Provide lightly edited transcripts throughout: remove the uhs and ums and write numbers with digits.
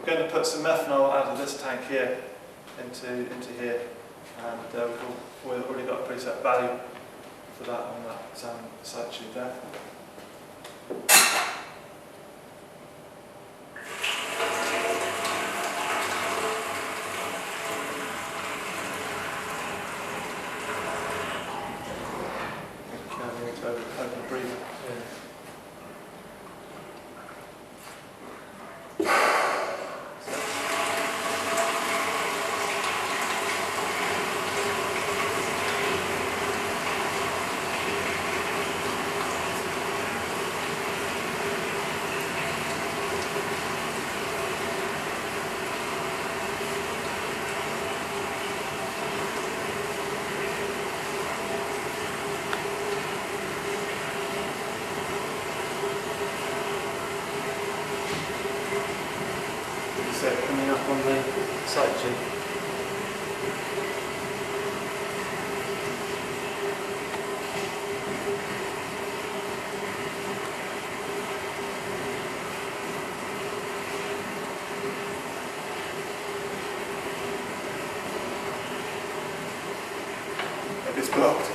going to put some methanol out of this tank here into here, and we've already got a preset value for that on that site sheet there. Open the breather. Coming up on the site sheet. It's blocked.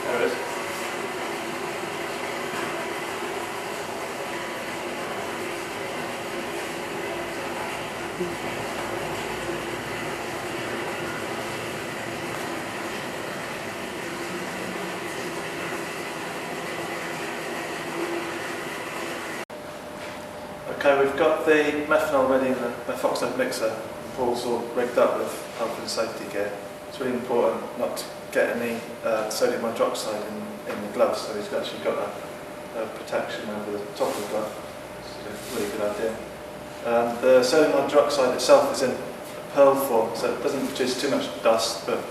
There it is. Okay, we've got the methanol ready in the methoxide mixer. Paul's all rigged up with health and safety gear. It's really important not to get any sodium hydroxide in the gloves, so he's actually got a protection over the top of the glove. It's a really good idea. The sodium hydroxide itself is in a pearl form, so it doesn't produce too much dust, but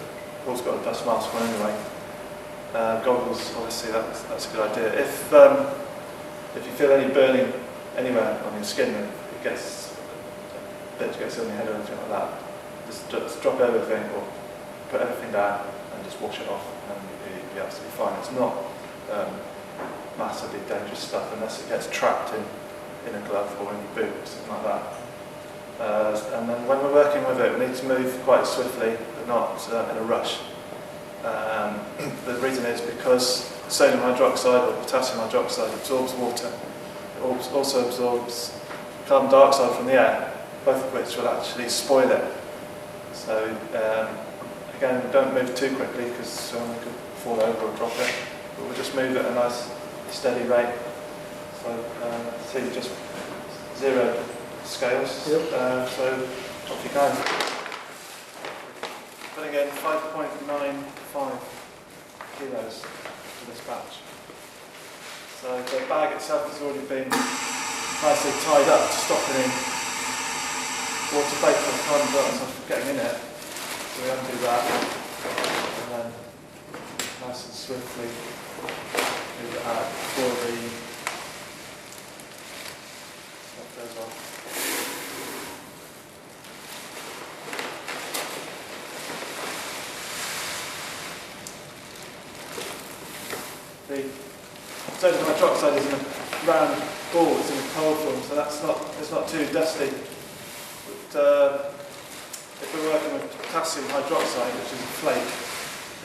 Paul's got a dust mask on anyway. Goggles, obviously, that's a good idea. If you feel any burning anywhere on your skin, it gets on your head or anything like that, just drop everything or put everything down and just wash it off, and you'll be absolutely fine. It's not massively dangerous stuff unless it gets trapped in a glove or in your boot or something like that. And then when we're working with it, we need to move quite swiftly, but not in a rush. The reason is because sodium hydroxide or potassium hydroxide absorbs water. It also absorbs carbon dioxide from the air, both of which will actually spoil it. So again, don't move too quickly because we could fall over or drop it, but we'll just move at a nice steady rate. So see, just 0 scales. Yep. So off you go. Putting in 5.95 kilos to this batch. So the bag itself has already been nicely tied up to stop any water vapour and carbon dioxide from getting in it. So we undo that and then nice and swiftly move it out before the stuff goes off. The sodium hydroxide is in a round ball, it's in a cold form, so it's not too dusty. But if we're working with potassium hydroxide, which is a flake,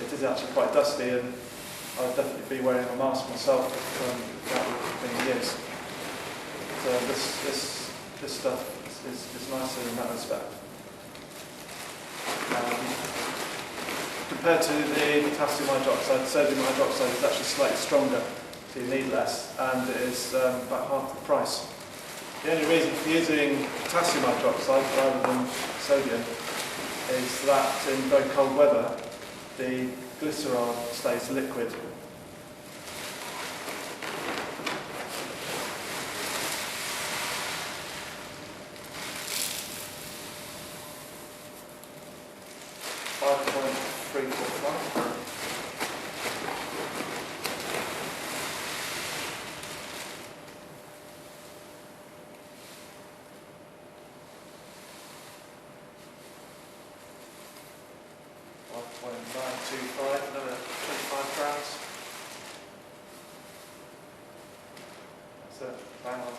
it is actually quite dusty, and I'd definitely be wearing a mask myself if that was being used. So this stuff is nicer in that respect. Compared to the potassium hydroxide, sodium hydroxide is actually slightly stronger, so you need less, and it is about half the price. The only reason for using potassium hydroxide rather than sodium is that in very cold weather, the glycerol stays liquid. 0.25, another 25 grams. That's it, bang on.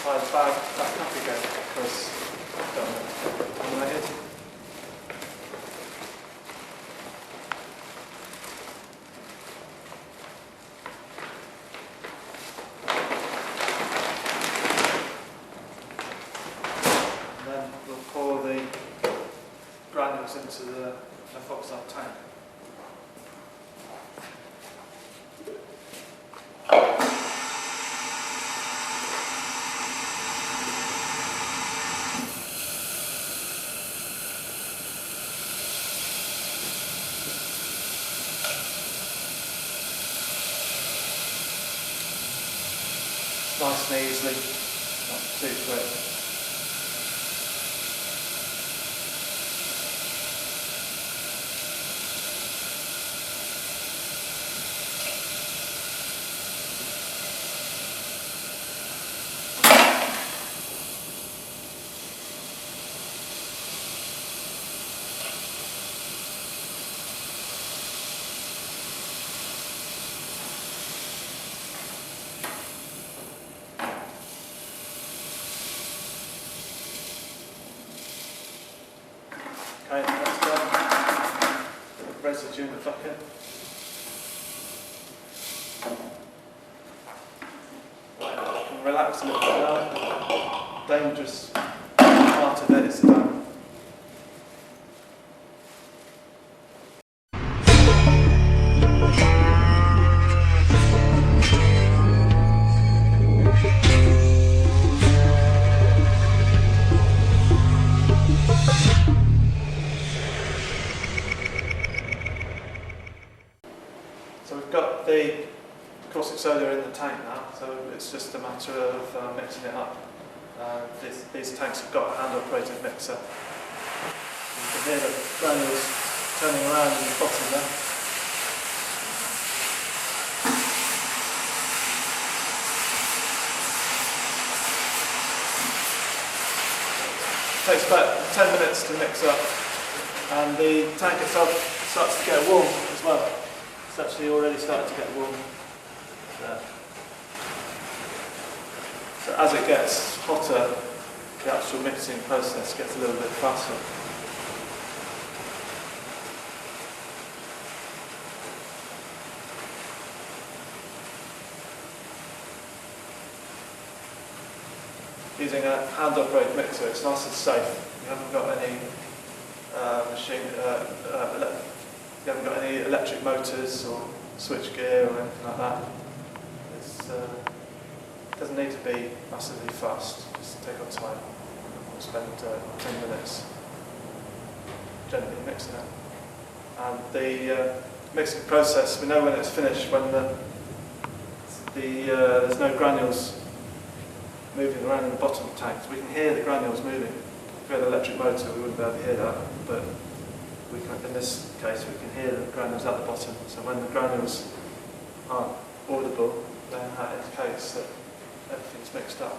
Fire the bag back up again because I've done it contaminated. And then we'll pour the granules into the methoxide tank. Nice and easily, not too quick. Okay, that's done. Put the residue in the bucket. Right, can relax a little bit now. Dangerous part of it is done. So we've got the caustic soda in the tank now, so it's just a matter of mixing it up. These tanks have got a hand-operated mixer. You can hear the granules turning around in the bottom there. It takes about 10 minutes to mix up, and the tank itself starts to get warm as well. It's actually already started to get warm there. So as it gets hotter, the actual mixing process gets a little bit faster. Using a hand-operated mixer, it's nice and safe. You haven't got any you haven't got any electric motors or switch gear or anything like that. It doesn't need to be massively fast, just take our time. We'll spend 10 minutes gently mixing it. And the mixing process, we know when it's finished when there's no granules moving around in the bottom of the tank. So we can hear the granules moving. If we had an electric motor, we wouldn't be able to hear that, but we can, in this case, we can hear the granules at the bottom. So when the granules aren't audible, then that indicates that everything's mixed up.